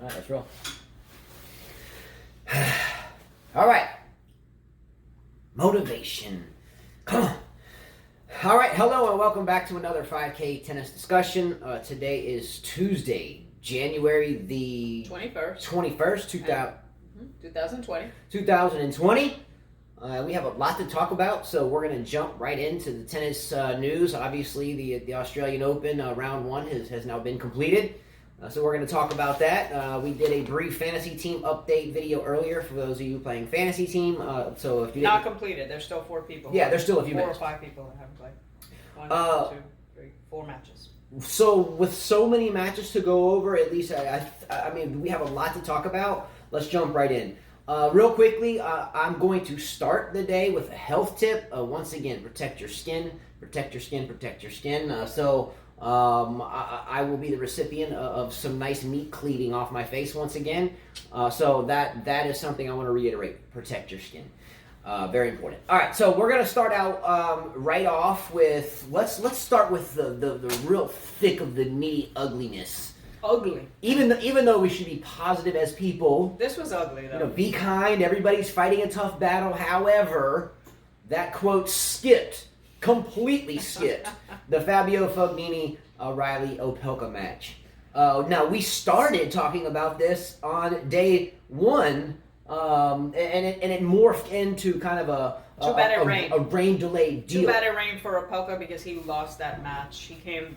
All right, let's roll. All right. Motivation. Come on. All right, hello and welcome back to another 5K tennis discussion. Today is Tuesday, January the 21st, 2020. We have a lot to talk about, so we're going to jump right into the tennis news. Obviously, the Australian Open round one has now been completed. So we're going to talk about that. We did a brief fantasy team update video earlier for those of you playing fantasy team. So if you not completed, there's still 4 people. Yeah, there's still a few 4 minutes. or 5 people that haven't played. 1, 2, 3, 4 matches. So with so many matches to go over, at least I mean we have a lot to talk about. Let's jump right in. Real quickly, I'm going to start the day with a health tip. Once again, protect your skin, protect your skin, protect your skin. I will be the recipient of some nice meat cleaving off my face once again. So that is something I want to reiterate. Protect your skin. Very important. All right, so we're gonna start out right off with let's start with the real thick of the meaty ugliness. Ugly. Even though we should be positive as people. This was ugly though. Be kind. Everybody's fighting a tough battle. However, that quote completely skipped the Fabio Fognini Riley Opelka match. Now we started talking about this on day 1, and it morphed into kind of a rain delay deal. Too bad it rained for Opelka because he lost that match. He came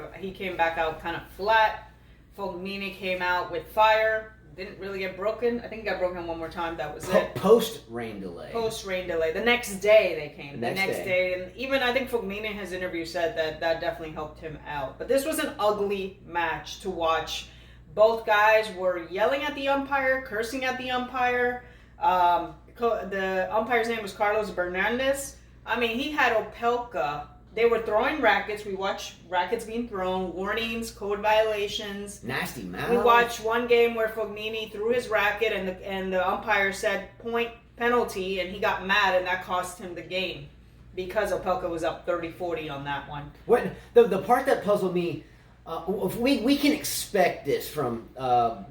back out kind of flat. Fognini came out with fire. Didn't really get broken. I think he got broken one more time. That was it. Post-rain delay. Post-rain delay. The next day they came. The next day. And even I think Fognini in his interview said that definitely helped him out. But this was an ugly match to watch. Both guys were yelling at the umpire, cursing at the umpire. The umpire's name was Carlos Bernandez. I mean, he had Opelka. They were throwing rackets. We watched rackets being thrown, warnings, code violations. Nasty mouth. We watched one game where Fognini threw his racket and the umpire said point penalty, and he got mad, and that cost him the game because Opelka was up 30-40 on that one. What the part that puzzled me, we can expect this from the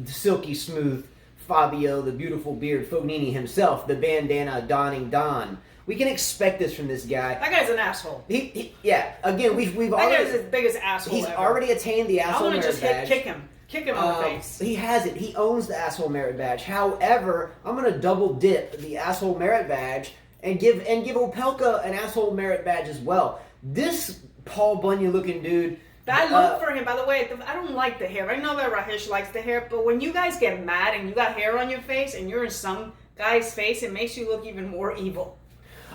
silky smooth Fabio, the beautiful beard Fognini himself, the bandana donning Don. We can expect this from this guy. That guy's an asshole. Again, we've that already. That guy's the biggest asshole He's ever. already attained the asshole merit badge. I want to just kick him on the face. He has it. He owns the asshole merit badge. However, I'm going to double dip the asshole merit badge and give Opelka an asshole merit badge as well. This Paul Bunyan looking dude. Bad look for him, by the way. I don't like the hair. I know that Rahesh likes the hair, but when you guys get mad and you got hair on your face and you're in some guy's face, it makes you look even more evil.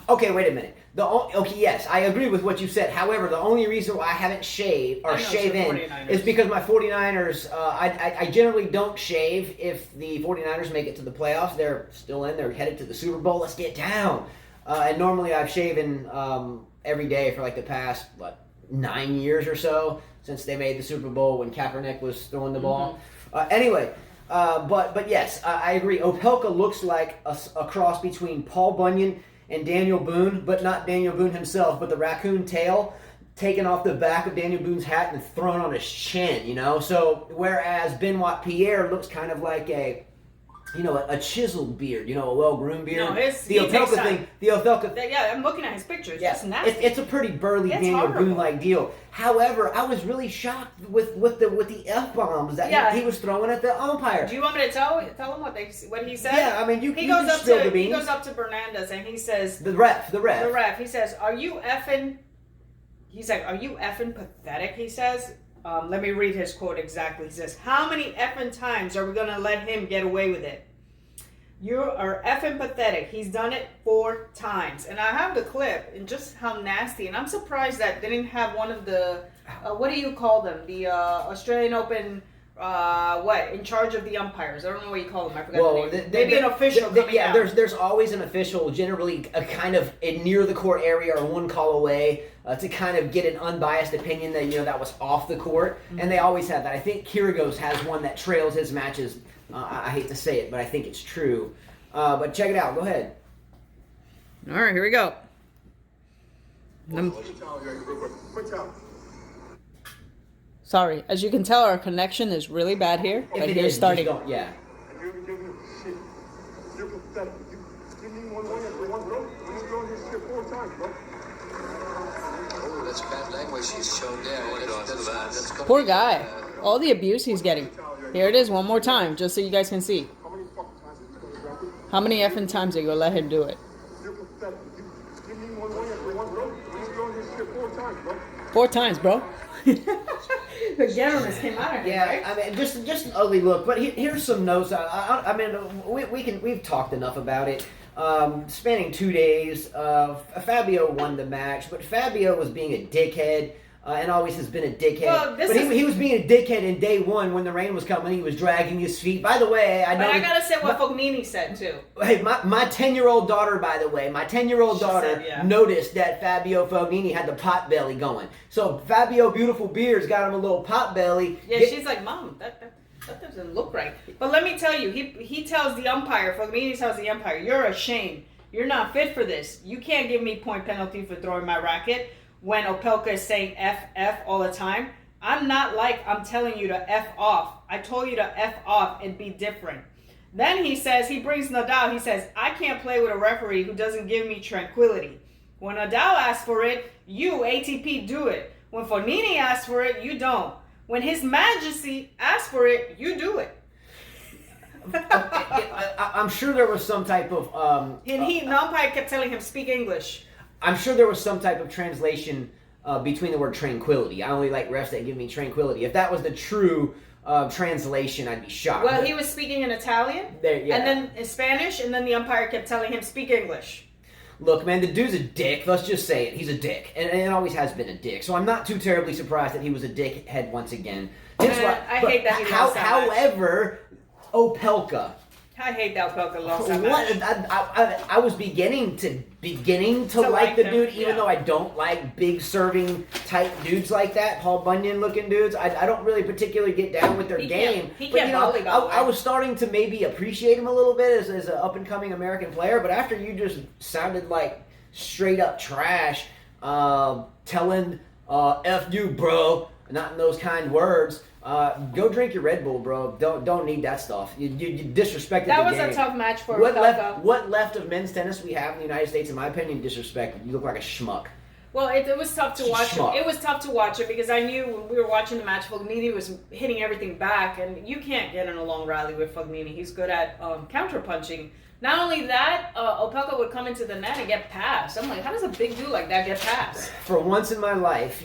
Okay, wait a minute. Yes, I agree with what you said. However, the only reason why I haven't shaved or shaven is because my 49ers, I generally don't shave if the 49ers make it to the playoffs. They're still in. They're headed to the Super Bowl. Let's get down. And normally I've shaven every day for like the past, 9 years or so since they made the Super Bowl when Kaepernick was throwing the ball. Anyway, but yes, I agree. Opelka looks like a cross between Paul Bunyan and Daniel Boone, but not Daniel Boone himself, but the raccoon tail taken off the back of Daniel Boone's hat and thrown on his chin, So whereas Benoit Pierre looks kind of like a chiseled beard, a well-groomed beard. No, the Opelka thing. Yeah, I'm looking at his picture. It's just nasty. It's a pretty burly Daniel Boone-like deal. However, I was really shocked with the F-bombs that he was throwing at the umpire. Do you want me to tell him what he said? Yeah, I mean, he goes up to Bernandez and he says... The ref. He says, are you effing... He's like, are you effing pathetic, he says. Let me read his quote exactly. He says, how many effing times are we going to let him get away with it? You are effing pathetic. He's done it 4 times. And I have the clip and just how nasty. And I'm surprised that they didn't have one of the, what do you call them? The Australian Open, in charge of the umpires. I don't know what you call them. I forgot the name. Maybe an official coming out. There's always an official, generally a kind of near the court area or one call away to kind of get an unbiased opinion that, that was off the court. Mm-hmm. And they always have that. I think Kyrgios has one that trails his matches. I hate to say it, but I think it's true. But check it out. Go ahead. All right, here we go. Sorry, as you can tell, our connection is really bad here. If But it here's is, starting. just don't- yeah. You're pathetic. You mean one way after one, bro? You're doing this shit 4 times, bro. Oh, that's bad language he's shown there. That's Poor guy. All the abuse he's getting. Here it is one more time, just so you guys can see. How many fucking times is it gonna drop it? How many effing times are you gonna let him do it? You're pathetic. You mean one way after one, bro? You're doing this shit 4 times, bro. 4 times, bro. The gentleness came out of him, Yeah, right? I mean, just an ugly look. But here's some notes. I mean, we've talked enough about it. Spanning 2 days, Fabio won the match, but Fabio was being a dickhead. And always has been a dickhead. Well, he was being a dickhead in day one when the rain was coming. He was dragging his feet. By the way, I know. But I gotta say what Fognini said too. Hey, my 10-year-old daughter, by the way, She said, yeah. noticed that Fabio Fognini had the pot belly going. So Fabio Beautiful Beers got him a little pot belly. Yeah, she's like, Mom, that doesn't look right. But let me tell you, he tells the umpire, Fognini tells the umpire, you're ashamed. You're not fit for this. You can't give me point penalty for throwing my racket when Opelka is saying F all the time. I'm telling you to F off. I told you to F off and be different. Then he brings Nadal, he says, I can't play with a referee who doesn't give me tranquility. When Nadal asks for it, you, ATP, do it. When Fognini asks for it, you don't. When His Majesty asks for it, you do it. I'm sure there was some type of... And the umpire kept telling him, speak English. I'm sure there was some type of translation between the word tranquility. I only like refs that give me tranquility. If that was the true translation, I'd be shocked. Well, he was speaking in Italian, yeah. and then in Spanish, and then the umpire kept telling him, speak English. Look, man, the dude's a dick. Let's just say it. He's a dick. And always has been a dick. So I'm not too terribly surprised that he was a dickhead once again. I hate that he lost that match. However, Opelka. I hate that Opelka lost that What? match. I was beginning to like the him, dude, even yeah. though I don't like big serving type dudes like that, Paul Bunyan looking dudes. I don't really particularly get down with their game. He But can't you know, volleyball, I was starting to maybe appreciate him a little bit as an up and coming American player. But after you just sounded like straight up trash, telling "F you, bro," not in those kind words. Go drink your Red Bull, bro. Don't need that stuff. You disrespected That the was game. a tough match for What Opelka. left of men's tennis we have in the United States, in my opinion, disrespected. You look like a schmuck. Well, it was tough to watch him. Schmuck. It was tough to watch it because I knew when we were watching the match, Fognini was hitting everything back, and you can't get in a long rally with Fognini. He's good at counter-punching. Not only that, Opelka would come into the net and get passed. I'm like, how does a big dude like that get passed? For once in my life,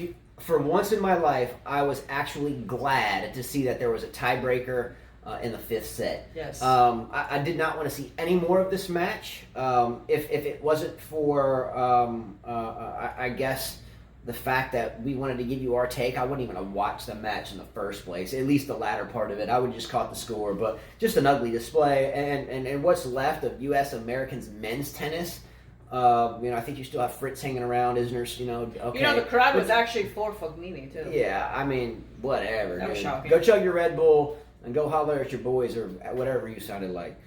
I was actually glad to see that there was a tiebreaker in the 5th set. Yes. I did not want to see any more of this match. If it wasn't for, I guess, the fact that we wanted to give you our take, I wouldn't even have watched the match in the first place, at least the latter part of it. I would just caught the score, but just an ugly display. And what's left of U.S. Americans men's tennis, I think you still have Fritz hanging around, Isner's, okay. The crowd was actually for Fognini, too. Yeah, I mean, whatever. That was dude. shocking. Go chug your Red Bull and go holler at your boys or whatever you sounded like.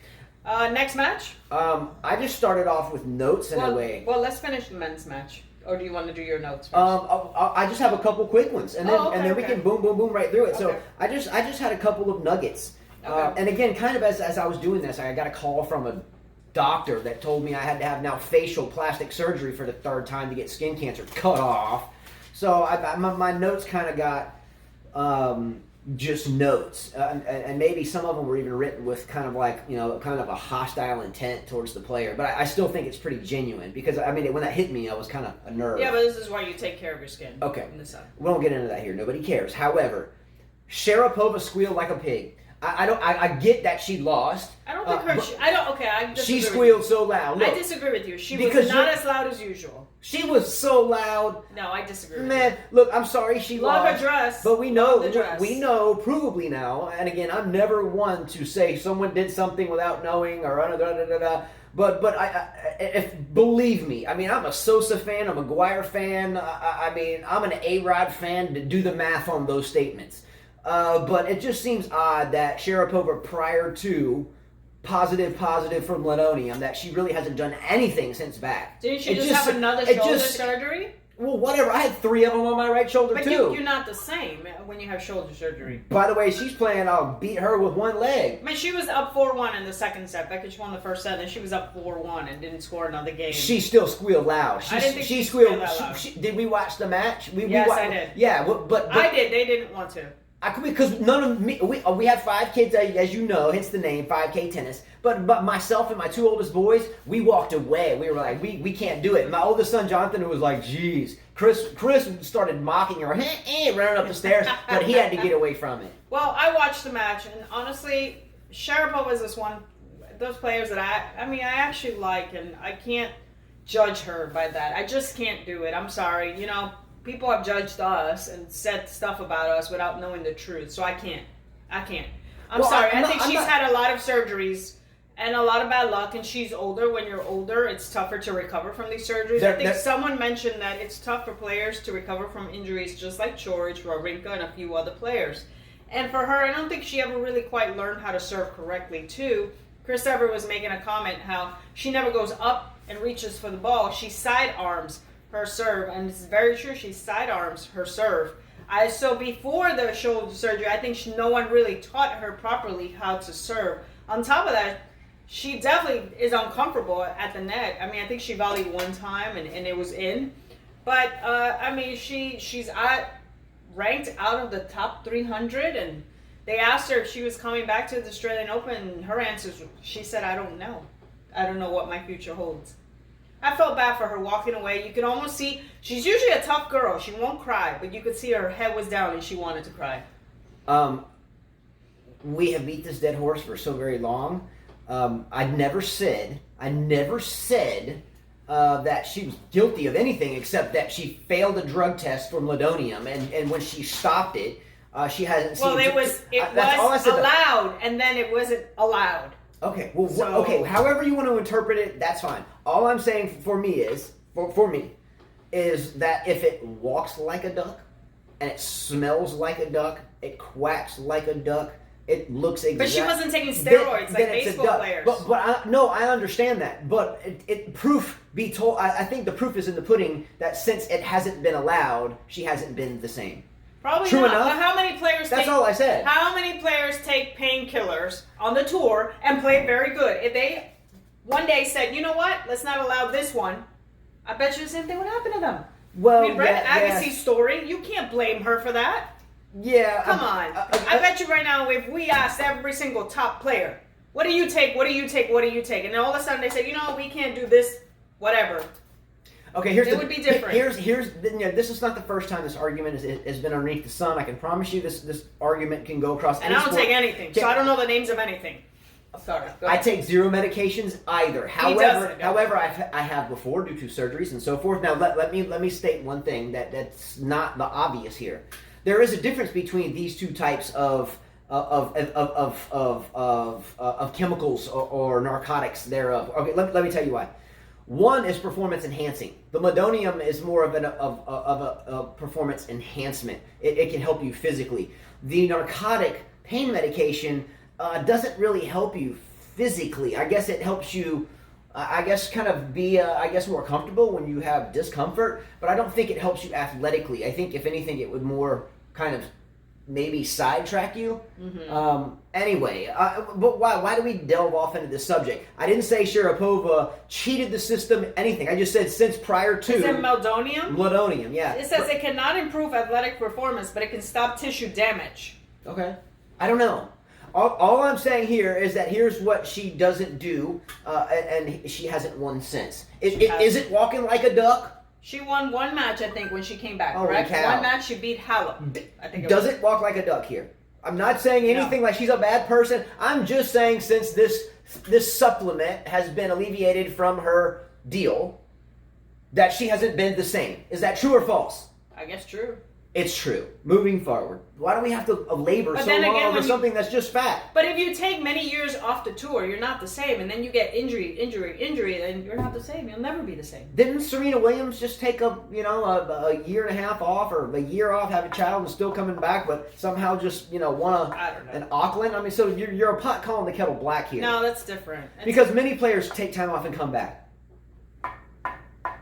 Next match? I just started off with notes in a way. Well, let's finish the men's match. Or do you want to do your notes first? I just have a couple quick ones, and then we can boom, boom, boom right through it. Okay. So I just had a couple of nuggets, Okay. and again, kind of as I was doing this, I got a call from a doctor that told me I had to have now facial plastic surgery for the 3rd time to get skin cancer cut off. So my notes kind of got just notes, and maybe some of them were even written with kind of like kind of a hostile intent towards the player. But I still think it's pretty genuine because I mean when that hit me, I was kind of a nerve. Yeah, but this is why you take care of your skin. Okay. In the sun. We won't get into that here. Nobody cares. However, Sharapova squealed like a pig. I get that she lost. I don't think her. I disagree. She squealed so loud. Look, I disagree with you. She because was not as loud as usual. she was so loud. No, I disagree. With Man, look, I'm sorry she Love lost. her dress. But we know, Love the dress. we know provably now, and again, I'm never one to say someone did something without knowing or da-da-da-da-da. But if believe me, I mean, I'm a Sosa fan, I'm a McGuire fan. I mean, I'm an A-Rod fan. To do the math on those statements. But it just seems odd that Sharapova, prior to positive from linoleum, that she really hasn't done anything since back. Didn't she just have another shoulder surgery? Well, whatever. I had 3 of them on my right shoulder, But too. you're not the same when you have shoulder surgery. By the way, she's playing, I'll beat her with one leg. I mean, she was up 4-1 in the second set. Becky won the first set, and she was up 4-1 and didn't score another game. She still squealed loud. I didn't think she she squealed. that loud. Did we watch the match? Yes, I did. Yeah, but I did. They didn't want to. Because none of me, we have 5 kids, as you know, hence the name, 5K tennis. But myself and my 2 oldest boys, we walked away. We were like, we can't do it. My oldest son, Jonathan, was like, geez. Chris started mocking her, running up the stairs, but he had to get away from it. Well, I watched the match, and honestly, Sharapova is those players that I actually like, and I can't judge her by that. I just can't do it. I'm sorry. You know, people have judged us and said stuff about us without knowing the truth, so I can't. I'm sorry. I think she's had a lot of surgeries and a lot of bad luck, and she's older. When you're older, it's tougher to recover from these surgeries. I think someone mentioned that it's tough for players to recover from injuries, just like George, Wawrinka, and a few other players. And for her, I don't think she ever really quite learned how to serve correctly, too. Chris Evert was making a comment how she never goes up and reaches for the ball. She sidearms her serve, and it's very true. She sidearms her serve. So before the shoulder surgery, I think no one really taught her properly how to serve. On top of that, she definitely is uncomfortable at the net. I mean, I think she volleyed one time and it was in. But, I mean, she's ranked out of the top 300. And they asked her if she was coming back to the Australian Open. And her answer, she said, I don't know. I don't know what my future holds. I felt bad for her walking away. You could almost see, she's usually a tough girl. She won't cry. But you could see her head was down and she wanted to cry. We have beat this dead horse for so very long. I never said that she was guilty of anything except that she failed a drug test for Ladonium, and when she stopped it, she hasn't seen. Well, it was allowed, and then it wasn't allowed. Okay, well, okay. However you want to interpret it, that's fine. All I'm saying for me is that if it walks like a duck, and it smells like a duck, it quacks like a duck. It looks exactly. But she wasn't taking steroids like baseball players. No, I understand that. But proof be told. I think the proof is in the pudding that since it hasn't been allowed, she hasn't been the same. Probably True not. enough. But how many players? That's all I said. How many players take painkillers on the tour and play very good? If they one day said, you know what, let's not allow this one, I bet you the same thing would happen to them. Well, we read Agassi's story. You can't blame her for that. Yeah. Come on. I bet you right now, if we asked every single top player, what do you take? What do you take? What do you take? And then all of a sudden they say, you know, we can't do this, whatever. Okay, it would be different. This is not the first time this argument has been underneath the sun. I can promise you this argument can go across any sport. And I don't take anything, so I don't know the names of anything. I'm sorry. I take 0 medications either. However, I have before due to surgeries and so forth. Now let me state one thing that's not the obvious here. There is a difference between these two types of chemicals or narcotics thereof. Okay, let me tell you why. One is performance enhancing. The Ladonium is more of a performance enhancement. It can help you physically. The narcotic pain medication doesn't really help you physically. I guess it helps you. Kind of be, more comfortable when you have discomfort, but I don't think it helps you athletically. I think, if anything, it would more kind of maybe sidetrack you. Mm-hmm. Anyway, but why do we delve off into this subject? I didn't say Sharapova cheated the system, anything. I just said since prior to... Is it Ladonium? Ladonium, yeah. It says it cannot improve athletic performance, but it can stop tissue damage. Okay. I don't know. All I'm saying here is that here's what she doesn't do, and she hasn't won since. Is it walking like a duck? She won one match, I think, when she came back, Holy correct? cow. One match, she beat Halep. I think Does it walk like a duck here? I'm not saying anything like she's a bad person. I'm just saying since this supplement has been alleviated from her deal, that she hasn't been the same. Is that true or false? I guess true. It's true. Moving forward. Why do we have to labor so long over something that's just fact? But if you take many years off the tour, you're not the same. And then you get injury, then you're not the same. You'll never be the same. Didn't Serena Williams just take a year and a half off or a year off, have a child, and still coming back, but somehow just, won an Auckland? I mean, so you're a pot calling the kettle black here. No, that's different. Because many players take time off and come back.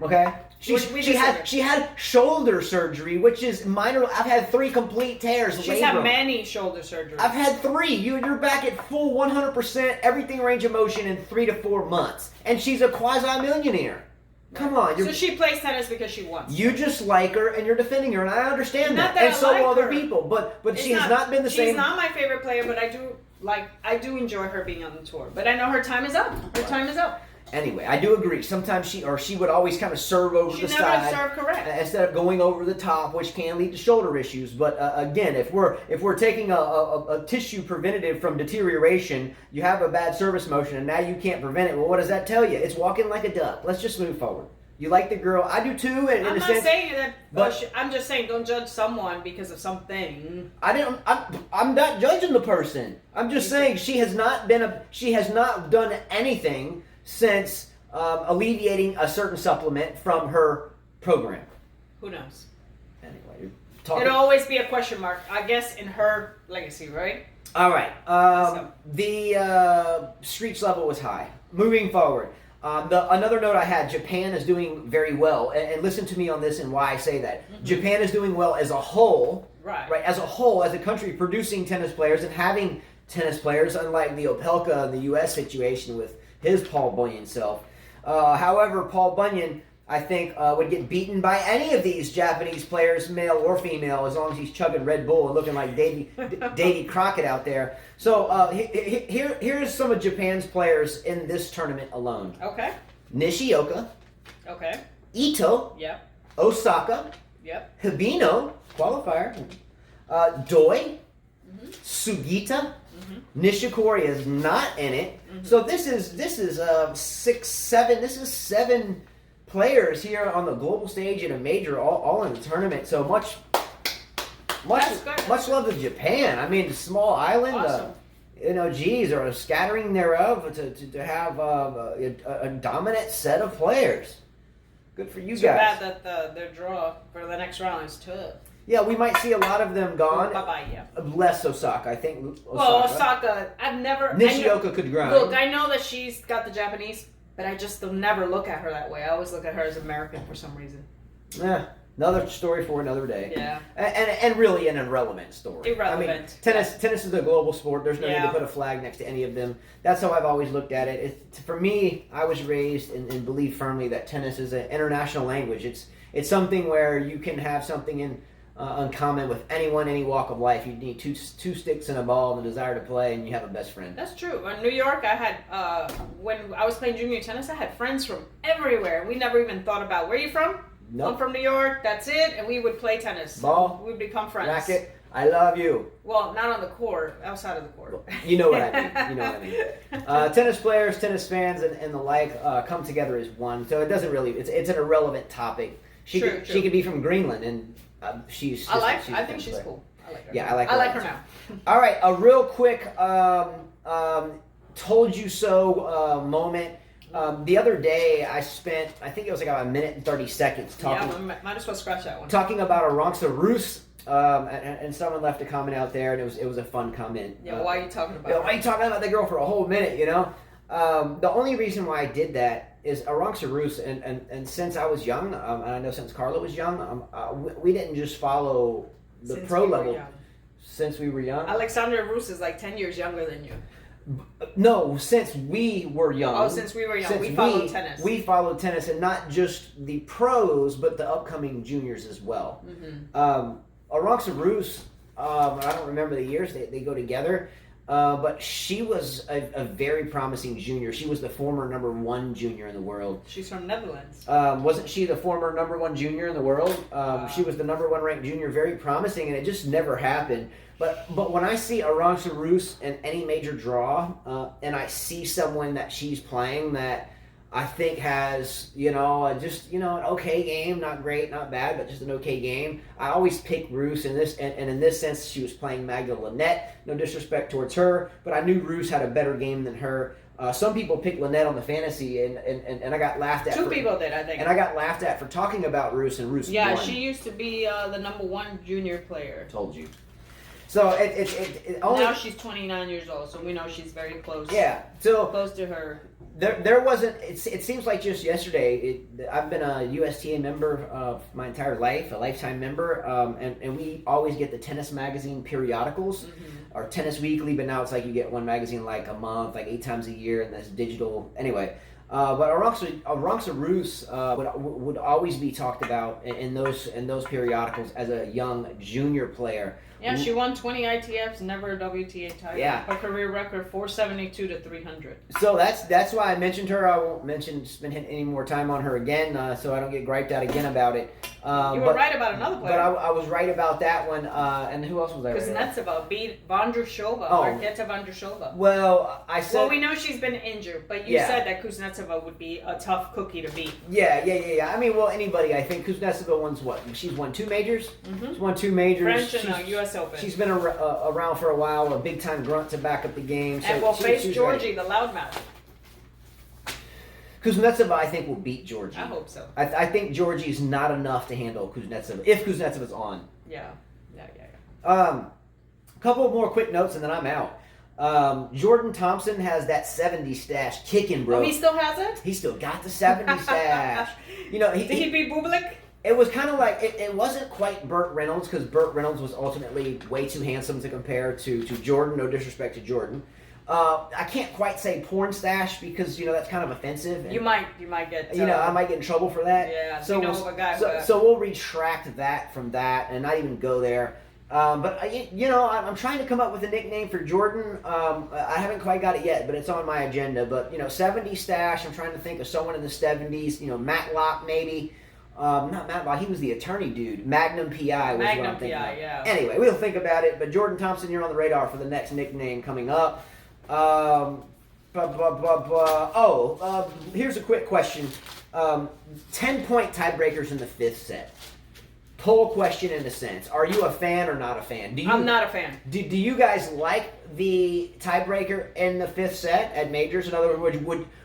Okay? She had shoulder surgery, which is minor. I've had 3 complete tears. She's had many shoulder surgeries. I've had 3. You're back at full 100%, everything range of motion in 3 to 4 months, and she's a quasi-millionaire. Come on. So she plays tennis because she wants. You just like her, and you're defending her, and I understand Not that, and I so like will other her. people. But she has not been the same. She's not my favorite player, but I do enjoy her being on the tour. But I know her time is up. Her time is up. Anyway, I do agree. Sometimes she would always kind of serve over the side. She never served correct. Instead of going over the top, which can lead to shoulder issues. But again, if we're taking a tissue preventative from deterioration, you have a bad service motion, and now you can't prevent it. Well, what does that tell you? It's walking like a duck. Let's just move forward. You like the girl. I do too. I'm not saying that, but I'm just saying don't judge someone because of something. I'm not judging the person. I'm just saying she has not done anything since alleviating a certain supplement from her program. Who knows? Anyway, it'll always be a question mark, I guess, in her legacy, right? All right. The streaks level was high. Moving forward. Another note I had, Japan is doing very well. And listen to me on this and why I say that. Mm-hmm. Japan is doing well as a whole. Right. As a whole, as a country producing tennis players and having tennis players, unlike the Opelka and the U.S. situation with his Paul Bunyan self. However, Paul Bunyan, I think, would get beaten by any of these Japanese players, male or female, as long as he's chugging Red Bull and looking like Davy Crockett out there. So here's some of Japan's players in this tournament alone. Okay. Nishioka. Okay. Ito. Yep. Osaka. Yep. Hibino, qualifier. Doi. Mm-hmm. Sugita. Mm-hmm. Nishikori is not in it. Mm-hmm. So this is 6, 7. This is 7 players here on the global stage in a major, all in the tournament. So much love to Japan. I mean, small island. Awesome. Or a scattering thereof to have a dominant set of players. Good for you guys. Too bad that their draw for the next round is tough. Yeah, we might see a lot of them gone. Bye-bye, yeah. Less Osaka, I think. Osaka, I've never... Nishioka could grind. Look, I know that she's got the Japanese, but I just don't never look at her that way. I always look at her as American for some reason. Yeah, another story for another day. Yeah. And really an irrelevant story. Irrelevant. I mean, tennis is a global sport. There's no need to put a flag next to any of them. That's how I've always looked at it. For me, I was raised and believe firmly that tennis is an international language. It's something where you can have something in uncommon with anyone, any walk of life. You need two sticks and a ball and a desire to play, and you have a best friend. That's true. In New York, I had when I was playing junior tennis, I had friends from everywhere. We never even thought about where are you from. Nope. I'm from New York. That's it, and we would play tennis. Ball. We'd become friends. Racket. I love you. Well, not on the court, outside of the court. You know what I mean. Tennis players, tennis fans, and the like come together as one. So it doesn't really. It's an irrelevant topic. She could be from Greenland, and she's. I think she's cool. I like her. Yeah, I like her now. All right, a real quick told you so moment. The other day, I think it was like about a minute and 30 seconds talking. Yeah, might as well scratch that one. Talking about Arantxa Rus. And someone left a comment out there, and it was a fun comment. Yeah, why are you talking about? Why are you talking about the girl for a whole minute? The only reason why I did that is Arantxa Rus, and since I was young, and I know since Carla was young, we didn't just follow the pro level since we were young. Alexandra Rus is like 10 years younger than you. No, since we were young. Oh, since we were young, we followed tennis. We followed tennis, and not just the pros, but the upcoming juniors as well. Mm-hmm. Arantxa Rus, I don't remember the years they go together, but she was a very promising junior. She was the former number 1 junior in the world. She's from Netherlands. Wasn't she the former number 1 junior in the world? She was the number 1 ranked junior, very promising, and it just never happened. But when I see Arantxa Rus in any major draw, and I see someone that she's playing that I think has, an okay game, not great, not bad, but just an okay game. I always pick Rus in this, and in this sense, she was playing Magda Linette. No disrespect towards her, but I knew Rus had a better game than her. Some people picked Linette on the fantasy, and I got laughed at. Two people did, I think. And I got laughed at for talking about Rus, and Rus won. She used to be the number 1 junior player. Told you. So it only now she's 29 years old, so we know she's very close. Yeah. So close to her. There wasn't. It seems like just yesterday. I've been a USTA member my entire life, a lifetime member, and we always get the tennis magazine periodicals, or Tennis Weekly. But now it's like you get one magazine like a month, like 8 times a year, and that's digital. Anyway, but Arantxa Rus would always be talked about in those periodicals as a young junior player. Yeah, she won 20 ITFs, never a WTA title. Yeah. Her career record 472 to 300. So that's why I mentioned her. I won't spend any more time on her again, so I don't get griped out again about it. You were right about another player. But I was right about that one. And who else was I right about? Kuznetsova beat Vondrashova, Marketa Vondrashova. Well, I said. Well, we know she's been injured, but you said that Kuznetsova would be a tough cookie to beat. Yeah. I mean, well, anybody. I think Kuznetsova won what? She's won 2 majors. She's won 2 majors. French and U.S. Open. She's been around for a while, a big time grunt to back up the game. So and will face Georgie, ready. the loudmouth. Kuznetsova, I think, will beat Georgie. I hope so. I think Georgie's not enough to handle Kuznetsova if Kuznetsova's on. Yeah. A couple more quick notes and then I'm out. Jordan Thompson has that 70 stash kicking, bro. Oh, he still has it? He still got the 70 stash. You know, Did he beat Bublik? It was kind of like, it wasn't quite Burt Reynolds, because Burt Reynolds was ultimately way too handsome to compare to Jordan. No disrespect to Jordan. I can't quite say porn stash because, you know, that's kind of offensive. And, you might get... you know, I might get in trouble for that. Yeah, so you know of a guy. So we'll retract that from that and not even go there. But, you know, I'm trying to come up with a nickname for Jordan. I haven't quite got it yet, but it's on my agenda. But, you know, 70 stash, I'm trying to think of someone in the 70s. You know, Matlock maybe. Not Matlock, he was the attorney dude. Magnum PI was what I'm thinking of. Yeah. Anyway, we'll think about it. But Jordan Thompson, you're on the radar for the next nickname coming up. Here's a quick question. 10-point tiebreakers in the 5th set. Poll question in a sense. Are you a fan or not a fan? I'm not a fan. Do you guys like the tiebreaker in the 5th set at majors? In other words,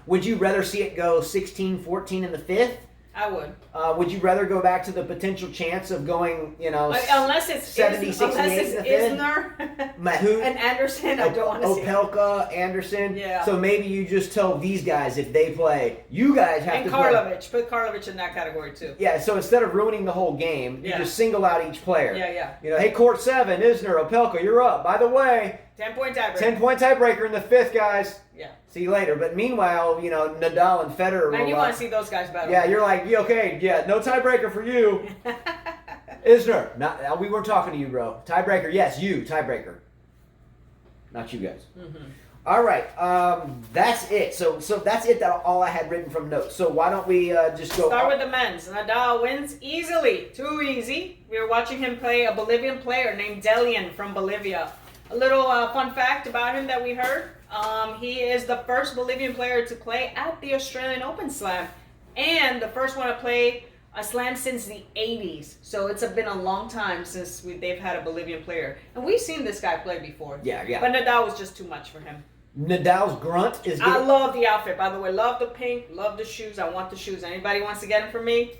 would you rather see it go 16-14 in the 5th? I would. Would you rather go back to the potential chance of going, you know, unless it's 70, 68 in the 5th? Isner and Anderson, I don't want to see. Opelka, Anderson. Yeah. So maybe you just tell these guys if they play, you guys have to play. And Karlovic. Put Karlovic in that category too. Yeah, so instead of ruining the whole game, you just single out each player. Yeah. You know, hey, court 7, Isner, Opelka, you're up. By the way, 10-point tiebreaker. 10-point tiebreaker in the 5th, guys. Yeah. See you later. But meanwhile, you know, Nadal and Federer. Man, you want to see those guys battle. Yeah, you're like, okay, no tiebreaker for you. Isner, we weren't talking to you, bro. Tiebreaker, yes, you, tiebreaker. Not you guys. Mm-hmm. All right, that's it. So that's it. That all I had written from notes. So why don't we just go? Start with the men's. Nadal wins easily. Too easy. We were watching him play a Bolivian player named Delian from Bolivia. A little fun fact about him that we heard. He is the first Bolivian player to play at the Australian Open Slam and the first one to play a slam since the 80s. So it's been a long time since they've had a Bolivian player. And we've seen this guy play before. Yeah. But Nadal was just too much for him. Nadal's grunt is good. I love the outfit, by the way. Love the pink, love the shoes. I want the shoes. Anybody wants to get them from me,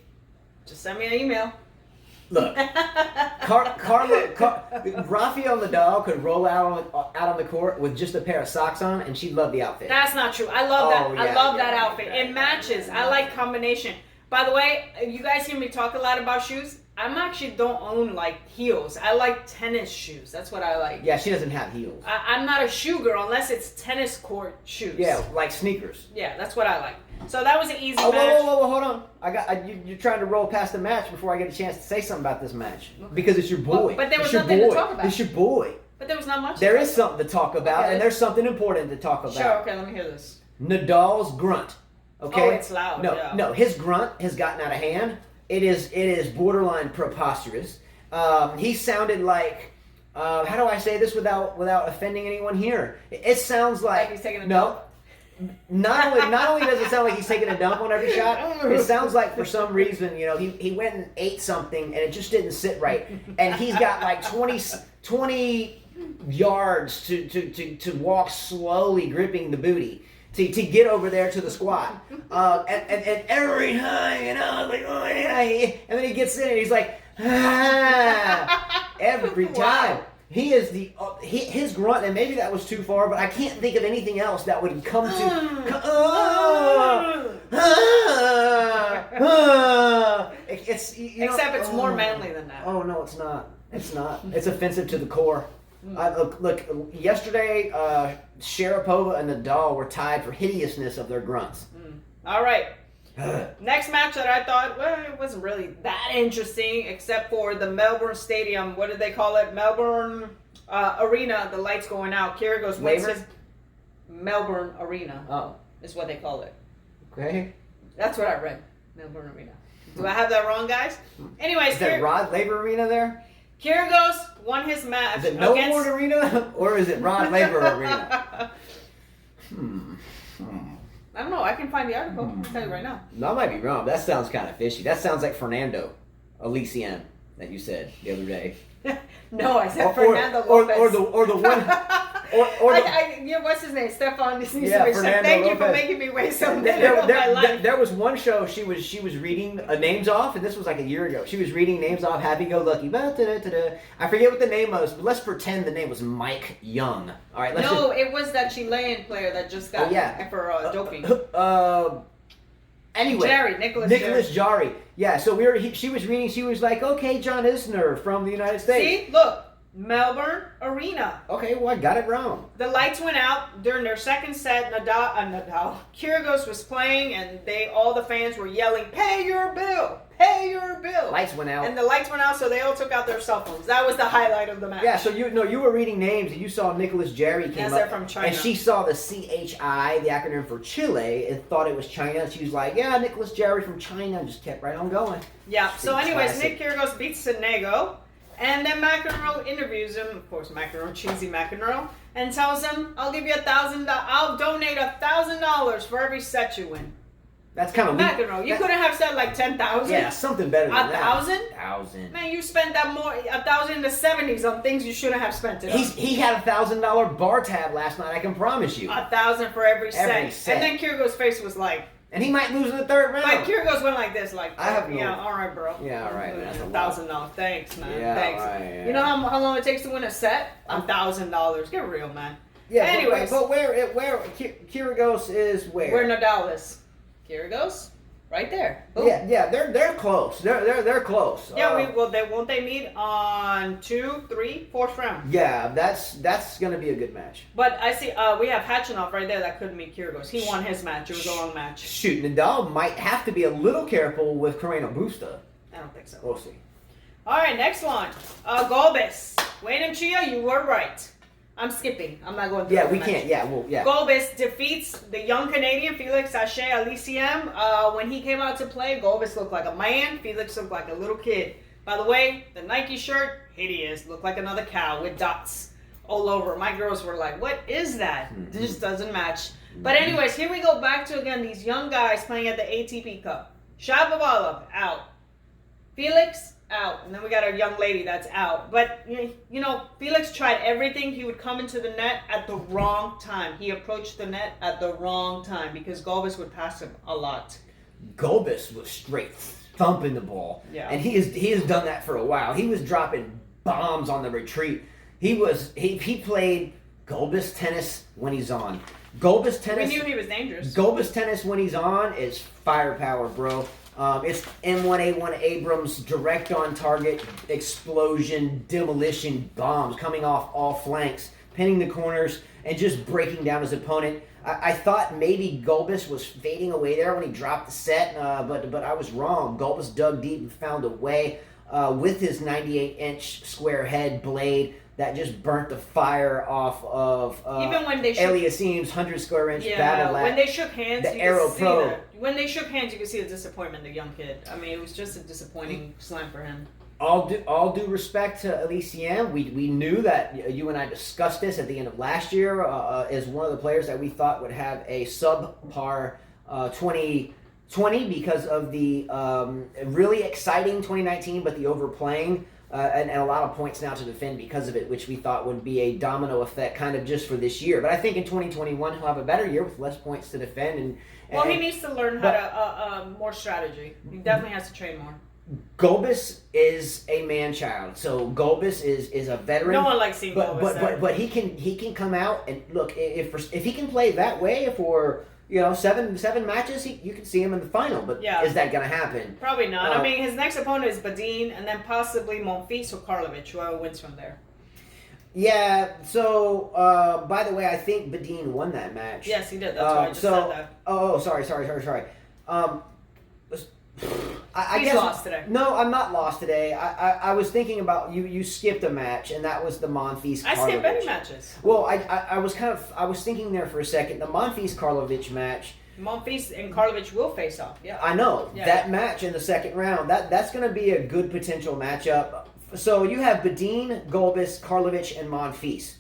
just send me an email. Look, Rafael Nadal could roll out on the court with just a pair of socks on, and she'd love the outfit. That's not true. I love that. Yeah, I love that outfit. It matches. I like combination. By the way, you guys hear me talk a lot about shoes. I'm actually don't own like heels. I like tennis shoes. That's what I like. Yeah, she doesn't have heels. I'm not a shoe girl unless it's tennis court shoes. Yeah, like sneakers. Yeah, that's what I like. So that was an easy match. Whoa, hold on. You're trying to roll past the match before I get a chance to say something about this match. Okay. Because it's your boy. Well, but there was nothing to talk about. It's your boy. But there was not much. There is something to talk about, okay, and there's something important to talk about. Sure, okay, let me hear this. Nadal's grunt. Okay? Oh, it's loud. No, his grunt has gotten out of hand. It is borderline preposterous. He sounded like, how do I say this without offending anyone here? It sounds like he's taking a dump. Not only does it sound like he's taking a dump on every shot, it sounds like for some reason, you know, he went and ate something and it just didn't sit right. And he's got like 20 yards to walk slowly gripping the booty to get over there to the squat. And every time, you know, like, oh yeah, and then he gets in and he's like, every time. Wow. He is the his grunt, and maybe that was too far, but I can't think of anything else that would come to. It's Except it's more manly than that. Oh no, it's not. It's not. It's offensive to the core. Look, yesterday, Sharapova and Nadal were tied for hideousness of their grunts. All right. Next match that I thought, well, it wasn't really that interesting, except for the Melbourne Stadium. What did they call it? Melbourne Arena. The lights going out. Kyrgios wins his Melbourne Arena. Oh, is what they call it. okay. That's what I read. Melbourne Arena. Do I have that wrong, guys? Anyways, Is that Rod Laver Arena there? Kyrgios won his match. Is it Melbourne Arena or is it Rod Laver Arena? I don't know. I can find the article. I'll tell you right now. No, I might be wrong. That sounds kind of fishy. That sounds like Fernando Aliassime that you said the other day. No, I said Fernando Lopez. Or the one. What's his name? Stefan. Fernando Thank you Lopez. for making me wait so minute of my life. There was one show she was reading names off, and this was like a year ago. She was reading names off, happy-go-lucky. I forget what the name was, but let's pretend the name was Mike Young. All right. It was that Chilean player that just got for doping. Anyway, Nicholas Jarry. Yeah, so she was reading. She was like, "Okay, John Isner from the United States." See, look, Melbourne Arena. Okay, well I got it wrong. The lights went out during their second set. Nadal, Kyrgios was playing, and all the fans were yelling, "Pay your bill! Pay your bill!" Lights went out. And the lights went out, so they all took out their cell phones. That was the highlight of the match. Yeah, so you were reading names, and you saw Nicholas Jarry came up. They're from China. And she saw the CHI, the acronym for Chile, and thought it was China. She was like, "Yeah, Nicholas Jarry from China," and just kept right on going. Yeah. So, anyways, classic. Nick Kyrgios beats Sonego, and then McEnroe interviews him. Of course, cheesy McEnroe, and tells him, "I'll give you $1,000. I'll donate $1,000 for every set you win." That's kind of McEnroe. You couldn't have said like 10,000. Yeah, something better than that. 1,000? 1,000. Man, you spent that more 1,000 in the 70s on things you shouldn't have spent it on. He had $1,000 bar tab last night. I can promise you. 1,000 for every set. And then Kyrgios' face was like. And he might lose in the third round. Like Kyrgios went like this, like. I have no. Yeah, all right, bro. Yeah, all right. Man. $1,000. Thanks, man. Yeah, thanks. right, yeah. You know how long it takes to win a set? $1,000. Get real, man. Yeah. Anyways, but where Kyrgios is where? Where Nadal is. Kyrgios. Right there. Boom. Yeah, they're close. They're close. Yeah, won't they meet on 2, 3, 4th round? Yeah, that's gonna be a good match. But I see we have Khachanov right there that couldn't meet Kyrgios. He won his match. It was a long match. Shoot, Nadal might have to be a little careful with Carreno Busta. I don't think so. We'll see. All right, next one. Gulbis. Wayne and Chia, you were right. I'm skipping. I'm not going through. Yeah, we can't. Yeah, well, yeah. Gulbis defeats the young Canadian Felix Auger-Aliassime. When he came out to play, Gulbis looked like a man. Felix looked like a little kid. By the way, the Nike shirt, hideous. Looked like another cow with dots all over. My girls were like, "What is that? This doesn't match." But anyways, here we go back to again these young guys playing at the ATP Cup. Shapovalov out. Felix out. And then we got a young lady that's out. But, you know, Felix tried everything. He would come into the net at the wrong time. He approached the net at the wrong time because Gulbis would pass him a lot. Gulbis was straight thumping the ball. Yeah. And he has done that for a while. He was dropping bombs on the retreat. He played Gulbis tennis when he's on. Gulbis tennis. We knew he was dangerous. Gulbis tennis when he's on is firepower, bro. It's M1A1 Abrams, direct on target, explosion, demolition bombs coming off all flanks, pinning the corners, and just breaking down his opponent. I thought maybe Gulbis was fading away there when he dropped the set, but I was wrong. Gulbis dug deep and found a way with his 98-inch square head blade that just burnt the fire off of even when they Aliassime's 100-square-inch battle lap. When they shook hands, the Aero Pro. When they shook hands, you could see the disappointment in the young kid. I mean, it was just a disappointing slam for him. All due respect to Aliassime, we knew that you and I discussed this at the end of last year as one of the players that we thought would have a subpar 2020 because of the really exciting 2019, but the overplaying. And a lot of points now to defend because of it, which we thought would be a domino effect kind of just for this year. But I think in 2021 he'll have a better year with less points to defend. Well, he needs to learn how to more strategy. He definitely has to train more. Gulbis is a man-child, so Gulbis is a veteran. No one likes seeing Gulbis there. But he can come out and look, if he can play that way for seven matches, you can see him in the final. But is that going to happen? Probably not. I mean, his next opponent is Badin, and then possibly Monfils or Karlovic, whoever wins from there. Yeah. So, by the way, I think Badin won that match. Yes, he did. That's why I just said that. Oh, sorry. I guess lost today. No, I'm not lost today. I was thinking about you skipped a match, and that was the Monfils. I skip any matches. Well, I was thinking there for a second. The Monfils Karlovic match. Monfils and Karlovic will face off. Yeah. I know that match in the second round. That's going to be a good potential matchup. So you have Badin, Gulbis, Karlovic, and Monfils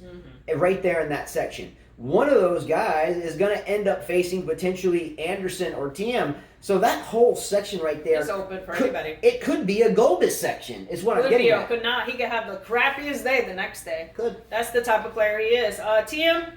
right there in that section. One of those guys is going to end up facing potentially Anderson or TM. So that whole section right there is open for anybody. It could be a Gulbis section. Is what I'm getting at. Could not. He could have the crappiest day the next day. Could. That's the type of player he is. TM,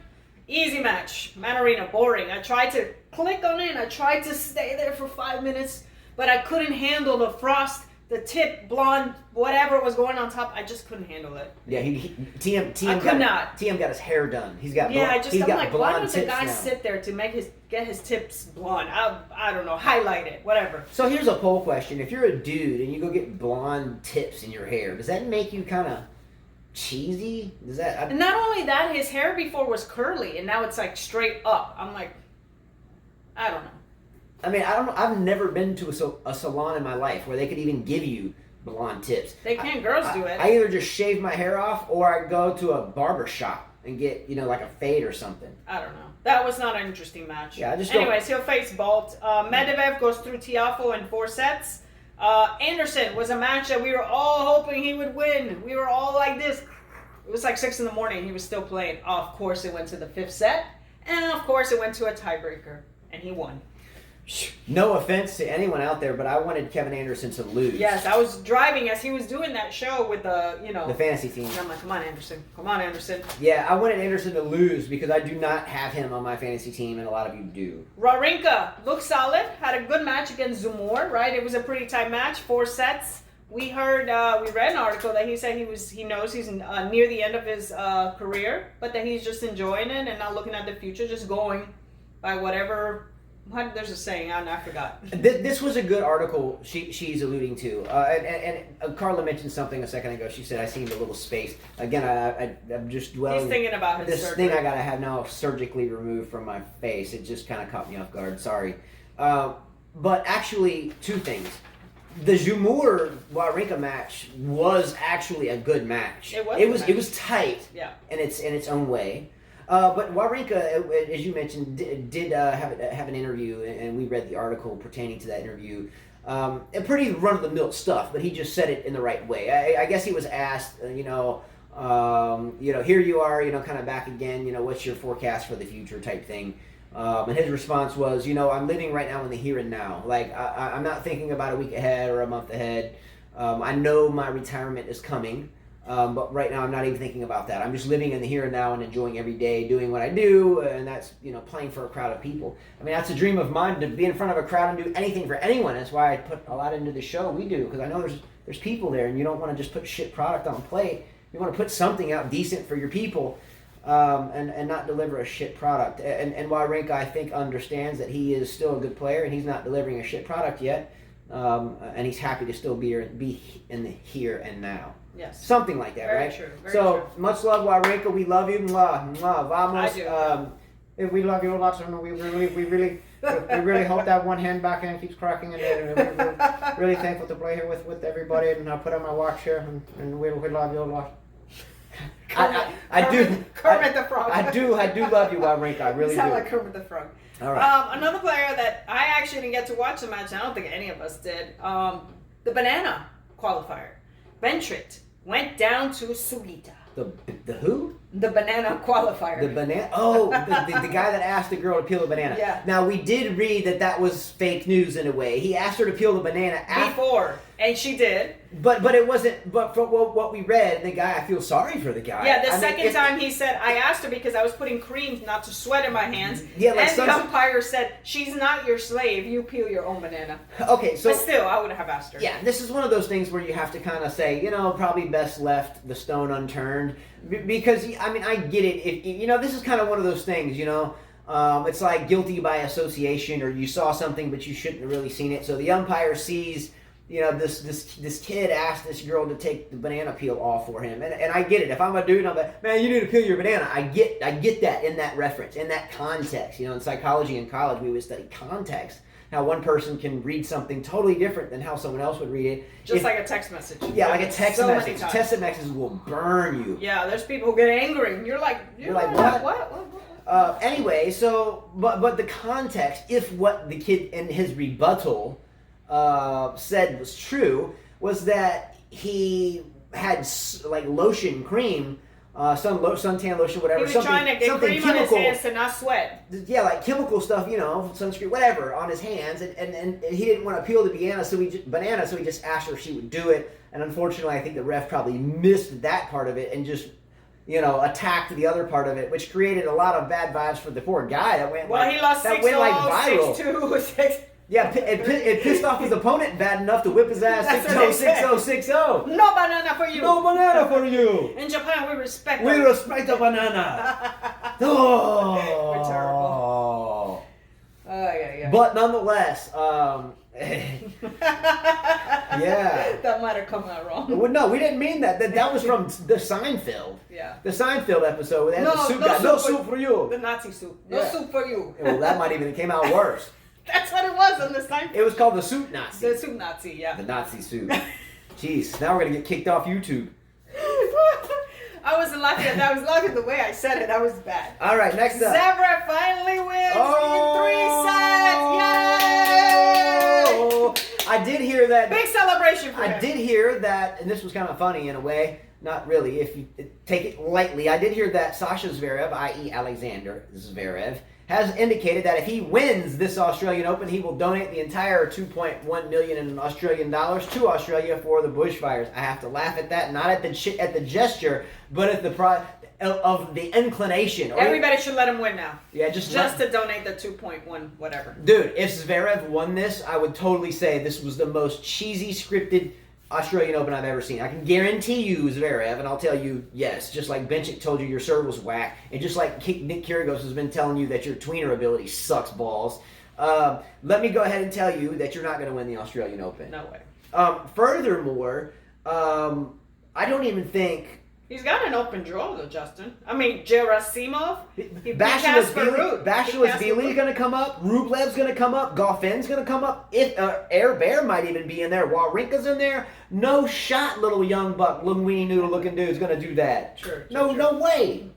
easy match. Man Arena, boring. I tried to click on it and I tried to stay there for 5 minutes, but I couldn't handle the frost. The tip, blonde, whatever was going on top, I just couldn't handle it. Yeah, TM got his hair done. He's got I'm got like, why does the guy sit there to get his tips blonde? I don't know, highlight it, whatever. So here's a poll question: if you're a dude and you go get blonde tips in your hair, does that make you kind of cheesy? Does that? And not only that, his hair before was curly, and now it's like straight up. I'm like, I don't know. I mean, I don't know. I've never been to a salon in my life where they could even give you blonde tips. They can. Girls do it. I either just shave my hair off or I go to a barber shop and get, like a fade or something. I don't know. That was not an interesting match. Yeah, Anyways, he'll face Bolt. Medvedev goes through Tiafoe in 4 sets. Anderson was a match that we were all hoping he would win. We were all like this. It was like 6 a.m. He was still playing. Of course, it went to the 5th set. And of course, it went to a tiebreaker. And he won. No offense to anyone out there, but I wanted Kevin Anderson to lose. Yes, I was driving as he was doing that show with the fantasy team. And I'm like, come on, Anderson. Yeah, I wanted Anderson to lose because I do not have him on my fantasy team, and a lot of you do. Wawrinka looked solid, had a good match against Zumor, right? It was a pretty tight match, 4 sets. We read an article that he said he knows he's near the end of his career, but that he's just enjoying it and not looking at the future, just going by whatever. There's a saying, I forgot. This was a good article she's alluding to. And Carla mentioned something a second ago. She said, I seemed a little spaced. Again, I'm just dwelling. He's thinking about his this surgery. thing I got to have now surgically removed from my face. It just kind of caught me off guard. Sorry. But actually, 2 things. The Zumur-Wawrinka match was actually a good match. It was tight. Yeah. In its own way. But Wawrinka, as you mentioned, did have an interview, and we read the article pertaining to that interview. Pretty run-of-the-mill stuff, but he just said it in the right way. I guess he was asked, here you are, kind of back again, what's your forecast for the future type thing. And his response was, I'm living right now in the here and now. Like, I'm not thinking about a week ahead or a month ahead. I know my retirement is coming. But right now I'm not even thinking about that. I'm just living in the here and now and enjoying every day, doing what I do, and that's, playing for a crowd of people. I mean, that's a dream of mine, to be in front of a crowd and do anything for anyone. That's why I put a lot into the show we do, because I know there's people there, and you don't want to just put shit product on plate. You want to put something out decent for your people, and not deliver a shit product. And Wawrinka, I think, understands that he is still a good player, and he's not delivering a shit product yet, and he's happy to still be in the here and now. Yes. Something like that, Very right? true. Very true. Much love, Wawrinka. We love you. Mwah, mwah, vamos. I do. We love you a lot, and we really hope that one hand backhand keeps cracking, and we're really thankful to play here with everybody. And I'll put on my watch here, and we love you a lot. Kermit the Frog. I do love you, Wawrinka. I really you sound do. like Kermit the Frog. All right. Another player that I actually didn't get to watch the match, and I don't think any of us did, the banana qualifier. Bentrit went down to Sugita. The who? The banana qualifier. The banana? Oh, the guy that asked the girl to peel a banana. Yeah. Now, we did read that was fake news in a way. He asked her to peel the banana before. And she did. But it wasn't. But from what we read, the guy, I feel sorry for the guy. Yeah, the second time he said, I asked her because I was putting cream not to sweat in my hands. Yeah, like and the umpire said, she's not your slave. You peel your own banana. Okay, so. But still, I would have asked her. Yeah, this is one of those things where you have to kind of say, probably best left the stone unturned. Because, I get it. This is kind of one of those things, it's like guilty by association, or you saw something but you shouldn't have really seen it. So the umpire sees, this kid asked this girl to take the banana peel off for him, and I get it. If I'm a dude, I'm like, man, you need to peel your banana. I get that in that reference, in that context. In psychology in college, we would study context. How one person can read something totally different than how someone else would read it. Just like a text message. Yeah, like a text message. Text messages will burn you. Yeah, there's people who get angry. You're like, what? Anyway, so, but the context, if what the kid in his rebuttal said was true, was that he had like lotion, cream, suntan lotion, whatever. He was trying to get cream on his hands to not sweat. Yeah, like chemical stuff, sunscreen, whatever, on his hands, and he didn't want to peel the banana, so he just asked her if she would do it. And unfortunately, I think the ref probably missed that part of it and just attacked the other part of it, which created a lot of bad vibes for the poor guy. He lost 6-0, 6-2, 6. Yeah, it pissed off his opponent bad enough to whip his ass 6-0, 6-0, 6-0. No banana for you. No banana for you. In Japan, we respect the banana. Oh. We're terrible. Yeah. But nonetheless, yeah. That might have come out wrong. Well, no, we didn't mean that. That was from the Seinfeld. Yeah. The Seinfeld episode. Where they had the soup guy. No soup for you. The Nazi soup. No soup for you. Well, that might even came out worse. That's what it was on the Seinfeld. It was called the soup Nazi. The soup Nazi, yeah. The Nazi soup. Jeez, now we're gonna get kicked off YouTube. I wasn't laughing at that. I was laughing the way I said it. That was bad. All right, next up. Zverev finally wins in 3 sets. Yay! I did hear that. Big celebration for him. I did hear that, and this was kind of funny in a way. Not really, if you take it lightly. I did hear that Sasha Zverev, i.e. Alexander Zverev, has indicated that if he wins this Australian Open, he will donate the entire $2.1 million in Australian dollars to Australia for the bushfires. I have to laugh at that, not at the gesture, but at the of the inclination. Everybody should let him win now. Yeah, just to donate the 2.1 whatever. Dude, if Zverev won this, I would totally say this was the most cheesy scripted Australian Open I've ever seen. I can guarantee you, Zverev, and I'll tell you, yes, just like Benchik told you your serve was whack, and just like Nick Kyrgios has been telling you that your tweener ability sucks balls, let me go ahead and tell you that you're not going to win the Australian Open. No way. Furthermore, I don't even think... He's got an open draw, though, Justin. I mean, Gerasimov. Basilashvili is going to come up. Rublev's going to come up. Goffin's going to come up. Air Bear might even be in there. Wawrinka's in there. No shot, little young buck, little weenie noodle looking dude's going to do that. Sure. No way.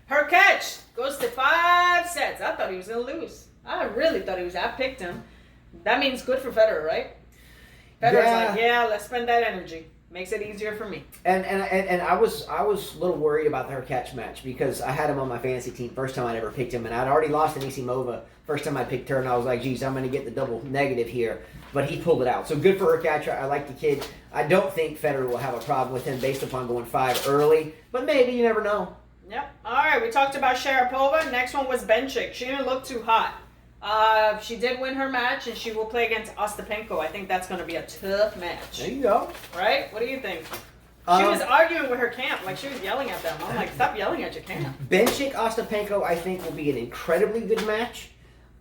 Her catch goes to 5 sets. I thought he was going to lose. I really thought he was. I picked him. That means good for Federer, right? Federer's like, yeah, let's spend that energy. Makes it easier for me. And I was a little worried about her catch match because I had him on my fantasy team first time I'd ever picked him, and I'd already lost Anisimova first time I picked her, and I was like, geez, I'm going to get the double negative here. But he pulled it out. So good for her catcher. I like the kid. I don't think Federer will have a problem with him based upon going 5 early, but maybe, you never know. Yep. All right, we talked about Sharapova. Next one was Benchik. She didn't look too hot. She did win her match, and she will play against Ostapenko. I think that's going to be a tough match. There you go. Right? What do you think? She was arguing with her camp, like she was yelling at them. I'm like, stop yelling at your camp. Benchik Ostapenko, I think, will be an incredibly good match.